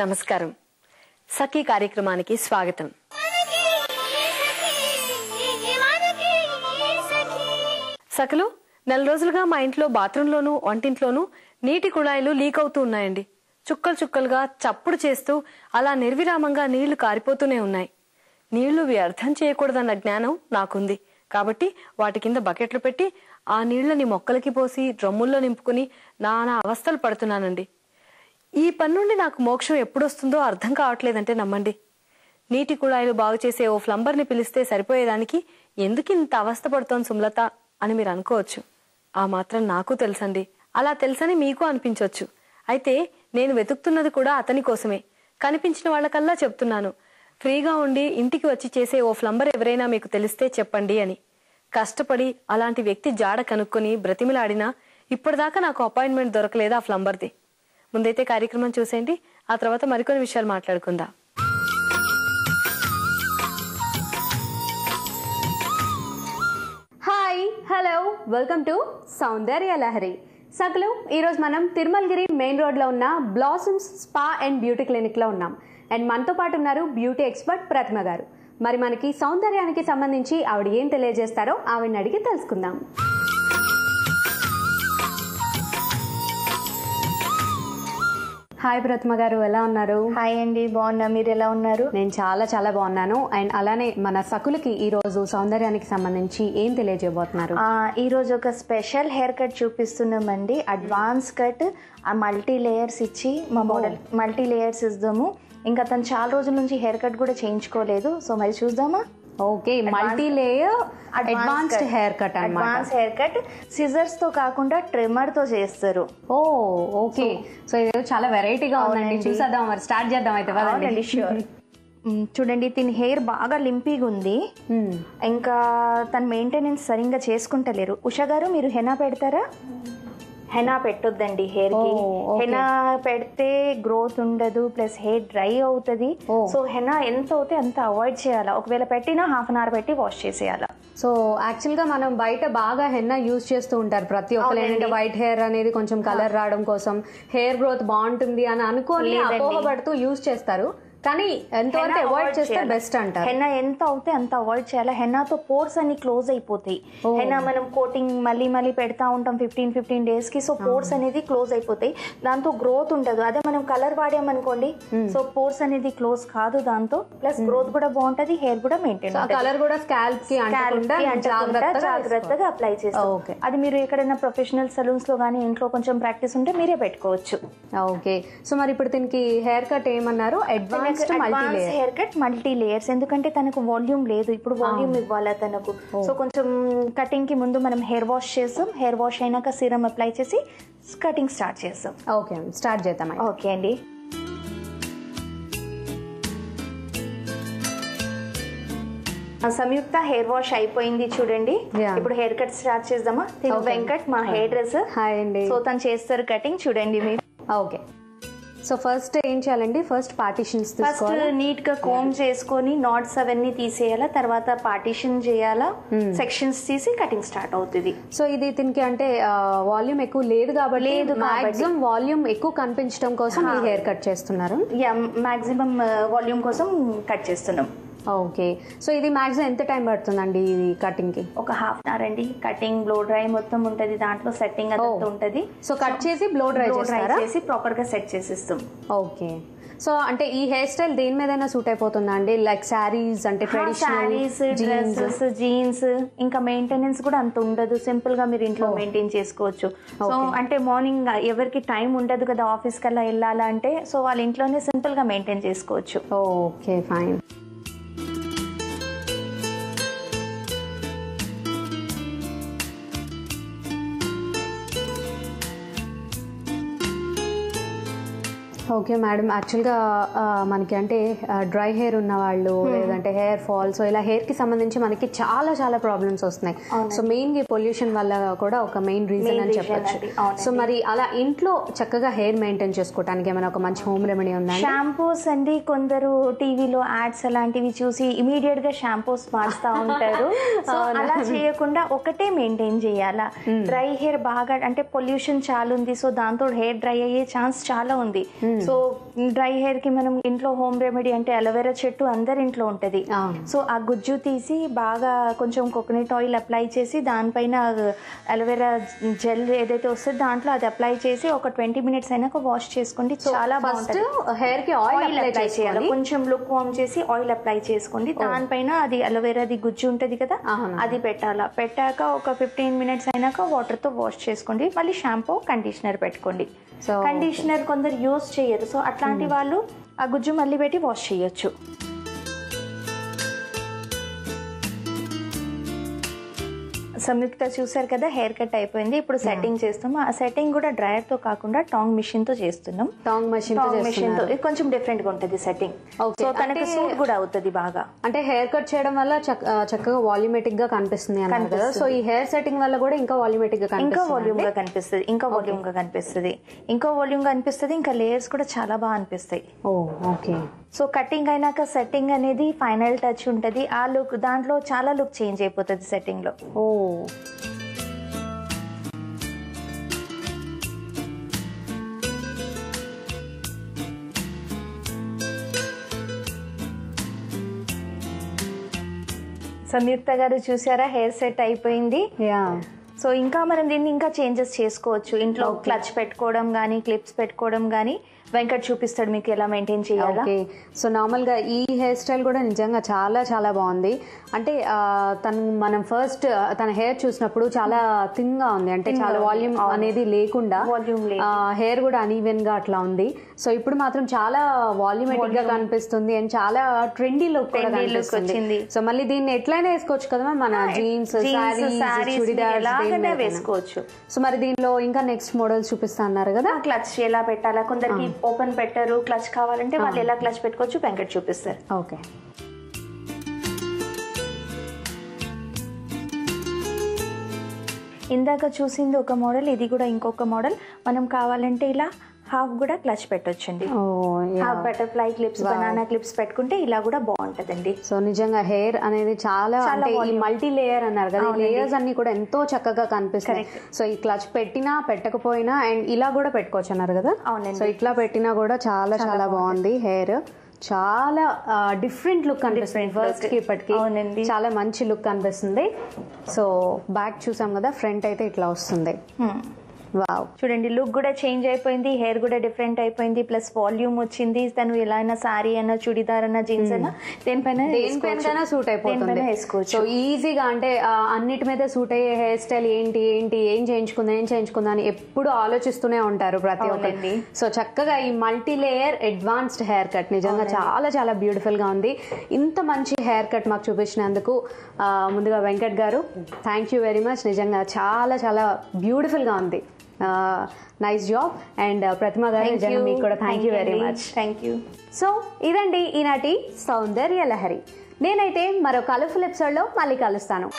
నమస్కారం. సఖీ కార్యక్రమానికి స్వాగతం. సఖలు, నెల రోజులుగా మా ఇంట్లో బాత్రూంలోనూ వంటింట్లోనూ నీటి కుళాయిలు లీక్ అవుతూ ఉన్నాయండి. చుక్కలు చుక్కలుగా చప్పుడు చేస్తూ అలా నిర్విరామంగా నీళ్లు కారిపోతూనే ఉన్నాయి. నీళ్లు వ్యర్థం చేయకూడదన్న జ్ఞానం నాకుంది కాబట్టి వాటి కింద బకెట్లు పెట్టి ఆ నీళ్లని మొక్కలకి పోసి డ్రమ్ముల్లో నింపుకుని నానా అవస్థలు పడుతున్నానండి. ఈ పని నుండి నాకు మోక్షం ఎప్పుడొస్తుందో అర్థం కావట్లేదంటే నమ్మండి. నీటి కుళాయిలు బాగు చేసే ఓ ప్లంబర్ని పిలిస్తే సరిపోయేదానికి ఎందుకు ఇంత అవస్థ పడుతోంది సుమలత అని మీరు అనుకోవచ్చు. ఆ మాత్రం నాకు తెలుసండి. అలా తెలుసని మీకు అనిపించవచ్చు. అయితే నేను వెతుకుతున్నది కూడా అతని కోసమే. కనిపించిన వాళ్ళకల్లా చెప్తున్నాను, ఫ్రీగా ఉండి ఇంటికి వచ్చి చేసే ఓ ప్లంబర్ ఎవరైనా మీకు తెలిస్తే చెప్పండి అని. కష్టపడి అలాంటి వ్యక్తి జాడ కనుక్కొని బ్రతిమిలాడినా ఇప్పటిదాకా నాకు అపాయింట్మెంట్ దొరకలేదు ఆ ప్లంబర్ది. ముందైతే కార్యక్రమం చూసేయండి, ఆ తర్వాత మరికొన్ని విషయాలు మాట్లాడుకుందాం. హాయ్, హలో, వెల్కమ్ టు సౌందర్య లహరి. సకలు, ఈరోజు మనం తిరుమలగిరి మెయిన్ రోడ్లో ఉన్న బ్లాసమ్స్ స్పా అండ్ బ్యూటీ క్లినిక్లో ఉన్నాం. అండ్ మనతో పాటు ఉన్నారు బ్యూటీ ఎక్స్పర్ట్ ప్రతిమ గారు. మరి మనకి సౌందర్యానికి సంబంధించి ఆవిడ ఏం తెలియజేస్తారో ఆవిడని అడిగి తెలుసుకుందాం. హాయ్ ప్రతిమ గారు, ఎలా ఉన్నారు? హాయ్ అండి, బాగున్నా. మీరు ఎలా ఉన్నారు? నేను చాలా చాలా బాగున్నాను. అండ్ అలానే మన సకులకి ఈ రోజు సౌందర్యానికి సంబంధించి ఏం తెలియజేయబోతున్నారు? ఈ రోజు ఒక స్పెషల్ హెయిర్ కట్ చూపిస్తున్నామండి. అడ్వాన్స్ కట్, మల్టీ లేయర్స్ ఇచ్చి మా మోడల్ మల్టీ లేయర్స్ ఇద్దాము. ఇంకా తను చాలా రోజుల నుంచి హెయిర్ కట్ కూడా చేయించుకోలేదు. సో మరి చూద్దామా? Okay, multi layer advanced hair cut అన్నమాట. అడ్వాన్స్ హెయిర్ కట్ సిజర్స్ తో కాకుండా ట్రిమ్మర్ తో చేస్తారు. ఓకే, సో ఇది చాలా వెరైటీగా ఉందండి. చూసేద్దాం, మరి స్టార్ట్ చేద్దాం అయితే. అవునండి, ష్యూర్. చూడండి, తిని హెయిర్ బాగా లింపీగా ఉంది. ఇంకా తన మెయింటెనెన్స్ సరిగ్గా చేసుకుంటలేరు. ఉషా గారు, మీరు హెనా పెడతారా? హెనా పెట్టొద్దండి హెయిర్ కి. హెనా పెడితే గ్రోత్ ఉండదు, ప్లస్ హెయిర్ డ్రై అవుతుంది. సో హెనా ఎంత అవుతే అంత అవాయిడ్ చేయాలా. ఒకవేళ పెట్టినా హాఫ్ అన్ అవర్ పెట్టి వాష్ చేసేయాలా. సో యాక్చువల్ గా మనం బయట బాగా హెన్నా యూజ్ చేస్తూ ఉంటారు ప్రతి ఒక్కరు. ఏంటంటే వైట్ హెయిర్ అనేది కొంచెం కలర్ రావడం కోసం, హెయిర్ గ్రోత్ బాగుంటుంది అని అనుకోని అపోహపడుతూ యూజ్ చేస్తారు. కానీ ఎంతవరకు అవాయిడ్ చేస్తే బెస్ట్ అంటారు. హెన్నా ఎంత అవుతే అంత అవాయిడ్ చేయాలి. హెన్నాతో పోర్స్ అన్ని క్లోజ్ అయిపోతాయి. హెన్నా మనం కోటింగ్ మళ్ళీ పెడతా ఉంటాం 15 days కి. సో పోర్స్ అనేది క్లోజ్ అయిపోతాయి, దాంతో గ్రోత్ ఉండదు. అదే మనం కలర్ వాడామనుకోండి, సో పోర్స్ అనేది క్లోజ్ కాదు దాంతో, ప్లస్ గ్రోత్ కూడా బాగుంటది, హెయిర్ కూడా మెయింటైన్. కలర్ కూడా స్కాల్ప్ కి జాగ్రత్తగా అప్లై చేస్తాం. అది మీరు ఎక్కడైనా ప్రొఫెషనల్ సలూన్స్ లో గానీ ఇంట్లో కొంచెం ప్రాక్టీస్ ఉంటే మీరే పెట్టుకోవచ్చు. ఓకే, సో మరి ఇప్పుడు దీనికి హెయిర్ కట్ ఏమన్నారు? Advance hair cut multi layers. ఎందుకంటే తనకు వాల్యూమ్ లేదు, ఇప్పుడు వాల్యూమ్ ఇవ్వాలా తనకు. సో కొంచెం కటింగ్ కి ముందు మనం హెయిర్ వాష్ చేస్తాం. హెయిర్ వాష్ అయినాక సీరం అప్లై చేసి కటింగ్ స్టార్ట్ చేస్తాం. ఓకే, స్టార్ట్ చేద్దాం. ఓకే అండి. సంయుక్త హెయిర్ వాష్ అయిపోయింది చూడండి. ఇప్పుడు హెయిర్ కట్ స్టార్ట్ చేద్దామా? వెంకట్ మా హెయిర్ డ్రెస్సర్. హాయ్ అండి. సో తను చేస్తారు కటింగ్, చూడండి మీరు. ఓకే, సో ఫస్ట్ ఏం చేయాలండి? ఫస్ట్ పార్టీషన్స్ ఫస్ట్ నీట్ గా కోమ్ చేసుకొని నాట్స్ అవన్నీ తీసేయాలా, తర్వాత పార్టీషన్ చేయాలా, సెక్షన్స్ తీసి కటింగ్ స్టార్ట్ అవుతుంది. సో ఇది దీనికి అంటే వాల్యూమ్ ఎక్కువ లేదు కాబట్టి మాక్సిమం వాల్యూమ్ ఎక్కువ కనిపించడం కోసం ఈ హెయిర్ కట్ చేస్తున్నారు. మాక్సిమం వాల్యూమ్ కోసం కట్ చేస్తున్నాం. ఓకే, సో ఇది మాక్సిమం ఎంత టైం పడుతుందండి ఇది కటింగ్ కి? ఒక హాఫ్ అన్ అవర్ అండి. కటింగ్ బ్లో డ్రై మొత్తం ఉంటది, దాంట్లో సెట్టింగ్ అదంతా ఉంటది. సో కట్ చేసి బ్లో డ్రై చేసి ప్రాపర్ గా సెట్ చేసిస్తాం. ఓకే, సో అంటే ఈ హెయిర్ స్టైల్ దేని మీదైనా సూట్ అయిపోతుందా అండి? లైక్ శారీస్ అంటే శారీస్, డ్రెస్సెస్, జీన్స్. ఇంకా మెయింటెనెన్స్ కూడా అంత ఉండదు, సింపుల్ గా మీరు ఇంట్లో మెయింటైన్ చేసుకోవచ్చు. సో అంటే మార్నింగ్ ఎవరికి టైం ఉండదు కదా ఆఫీస్ కల్లా వెళ్ళాలంటే, సో వాళ్ళ ఇంట్లోనే సింపుల్ గా మెయింటైన్ చేసుకోవచ్చు. Okay, fine. ఓకే మేడం, యాక్చువల్గా మనకి అంటే డ్రై హెయిర్ ఉన్న వాళ్ళు లేదంటే హెయిర్ ఫాల్, సో ఇలా హెయిర్ కి సంబంధించి మనకి చాలా చాలా ప్రాబ్లమ్స్ వస్తున్నాయి. సో మెయిన్ గా పొల్యూషన్ వల్ల కూడా ఒక మెయిన్ రీజన్ అని చెప్పొచ్చు. సో మరి అలా ఇంట్లో చక్కగా హెయిర్ మెయింటైన్ చేసుకోవడానికి ఏమైనా ఒక మంచి హోమ్ రెమెడీ ఉందా? షాంపూస్ అండి, కొందరు టీవీలో యాడ్స్ అలాంటివి చూసి ఇమీడియట్ గా షాంపూస్ మార్చుతా ఉంటారు. సో అలా చేయకుండా ఒకటే మెయింటైన్ చేయాలా. డ్రై హెయిర్ బాగా అంటే పొల్యూషన్ చాలా ఉంది, సో దాంతో హెయిర్ డ్రై అయ్యే ఛాన్స్ చాలా ఉంది. సో డ్రై హెయిర్ కి మనం ఇంట్లో హోమ్ రెమెడీ అంటే అలోవెరా చెట్టు అందరి ఇంట్లో ఉంటది. సో ఆ గుజ్జు తీసి బాగా కొంచెం కోకోనట్ ఆయిల్ అప్లై చేసి దానిపైన అలోవెరా జెల్ ఏదైతే వస్తుందో దాంట్లో అది అప్లై చేసి ఒక 20 minutes అయినాక వాష్ చేసుకోండి. చాలా బాగుంటుంది. హెయిర్ కి ఆయిల్ అప్లై చేయాలి, కొంచెం లుక్ వార్మ్ చేసి ఆయిల్ అప్లై చేసుకోండి. దానిపైన అది అలోవెరాది గుజ్జు ఉంటది కదా అది పెట్టాలా. పెట్టాక ఒక 15 minutes అయినాక వాటర్ తో వాష్ చేసుకోండి. మళ్ళీ షాంపూ కండిషనర్ పెట్టుకోండి. కండిషనర్ కొందరు యూజ్ చేయరు, సో అట్లాంటి వాళ్ళు ఆ గుజ్జు మళ్ళీ పెట్టి వాష్ చేయొచ్చు. సంయుక్త చూసారు కదా, హెయిర్ కట్ అయిపోయింది. ఇప్పుడు సెట్టింగ్ చేస్తాము. ఆ సెట్టింగ్ కూడా డ్రైయర్ తో కాకుండా టాంగ్ మిషన్ తో చేస్తున్నాం. టాంగ్ మిషన్ తో కొంచెం డిఫరెంట్ గా ఉంటుంది సెట్టింగ్. సో తనకి సూట్ కూడా అవుతుంది బాగా. అంటే హెయిర్ కట్ చేయడం వల్ల చక్కగా వాల్యూమేటిక్ గా కనిపిస్తుంది అన్నారు కదా. సో ఈ హెయిర్ సెట్టింగ్ వల్ల కూడా ఇంకా వాల్యూమేటిక్ గా ఇంకా వాల్యూమ్ గా కనిపిస్తుంది. ఇంకా వాల్యూమ్ గా అనిపిస్తుంది. ఇంకా లేయర్స్ కూడా చాలా బాగా అనిపిస్తాయి. ఓకే. సో కటింగ్ అయినాక సెట్టింగ్ అనేది ఫైనల్ టచ్ ఉంటుంది. ఆ లుక్ దాంట్లో చాలా లుక్ చేంజ్ అయిపోతుంది సెట్టింగ్ లో. సంయుక్త గారు చూసారా, హెయిర్ సెట్ అయిపోయింది. సో ఇంకా మనం దీన్ని ఇంకా చేంజెస్ చేసుకోవచ్చు. ఇంట్లో క్లచ్ పెట్టుకోవడం కానీ క్లిప్స్ పెట్టుకోవడం కానీ వెంకట్ చూపిస్తాడు మీకు ఎలా మెయింటైన్ చేయాలి. సో నార్మల్ గా ఈ హెయిర్ స్టైల్ కూడా నిజంగా చాలా చాలా బాగుంది. అంటే మనం ఫస్ట్ తన హెయిర్ చూసినప్పుడు చాలా థిన్ గా ఉంది, అంటే చాలా వాల్యూమ్ అనేది లేకుండా హెయిర్ కూడా అనీవెన్ గా అట్లా ఉంది. సో ఇప్పుడు మాత్రం చాలా వాల్యూమేటిక్ గా కనిపిస్తుంది అండ్ చాలా ట్రెండీ లుక్ కూడా కనిపిస్తుంది. సో మళ్ళీ దీన్ని ఎట్లయినా వేసుకోవచ్చు కదా, మన జీన్స్, వేసుకోవచ్చు. సో మరి దీనిలో ఇంకా నెక్స్ట్ మోడల్స్ చూపిస్తా అన్నారు కదా, క్లచ్ ఎలా పెట్టాలా. కొందరికి ఓపెన్ పెట్టరు, క్లచ్ కావాలంటే వాళ్ళు ఎలా క్లచ్ పెట్టుకోవచ్చు వెంకట్ చూపిస్తారు. ఓకే. ఇందాక చూసింది ఒక మోడల్, ఇది కూడా ఇంకొక మోడల్. మనం కావాలంటే ఇలా హాఫ్ కూడా క్లచ్ పెట్టొచ్చండి. Half butterfly clips, banana clips పెట్టుకుంటే ఇలా కూడా బాగుంటదండి. సో నిజంగా హెయిర్ అనేది చాలా ఈ మల్టీ లేయర్ అన్నారు కదా, ఈ లేయర్స్ అన్ని కూడా ఎంతో చక్కగా కనిపిస్తాయి. సో ఈ క్లచ్ పెట్టినా పెట్టకపోయినా అండ్ ఇలా కూడా పెట్టుకోవచ్చు అన్నారు కదా. సో ఇట్లా పెట్టినా కూడా చాలా చాలా బాగుంది. హెయిర్ చాలా డిఫరెంట్ లుక్ అనిపిస్తుంది ఫస్ట్ కి ఇప్పటికి. చాలా మంచి లుక్ అనిపిస్తుంది. సో బ్యాక్ చూసాం కదా, ఫ్రంట్ అయితే ఇట్లా వస్తుంది. వావ్, చూడండి లుక్ కూడా చేంజ్ అయిపోయింది, హెయిర్ కూడా డిఫరెంట్ అయిపోయింది, ప్లస్ వాల్యూమ్ వచ్చింది. తను ఎలా అయినా సారీ అయినా చుడిదార్ అయినా జీన్స్ అయినా దేనిపైన సూట్ అయిపోతుంది. సో ఈజీగా అంటే అన్నిటి మీద సూట్ అయ్యే హెయిర్ స్టైల్ ఏం చేయించుకుందా అని ఎప్పుడు ఆలోచిస్తూనే ఉంటారు ప్రతి ఒక్కరికి. సో చక్కగా ఈ multi layer advanced hair cut నిజంగా చాలా చాలా బ్యూటిఫుల్ గా ఉంది. ఇంత మంచి హెయిర్ కట్ మాకు చూపించినందుకు ముందుగా వెంకట్ గారు థ్యాంక్ యూ వెరీ మచ్. నిజంగా చాలా చాలా బ్యూటిఫుల్ గా ఉంది. Nice job. అండ్ ప్రతిమ గారు నిజంగా మీకు కూడా thank you very much. Thank you. So ఇదండి ఈనాటి సౌందర్య లహరి. నేనైతే మరో కలర్ఫుల్ ఎపిసోడ్లో మళ్ళీ కలుస్తాను.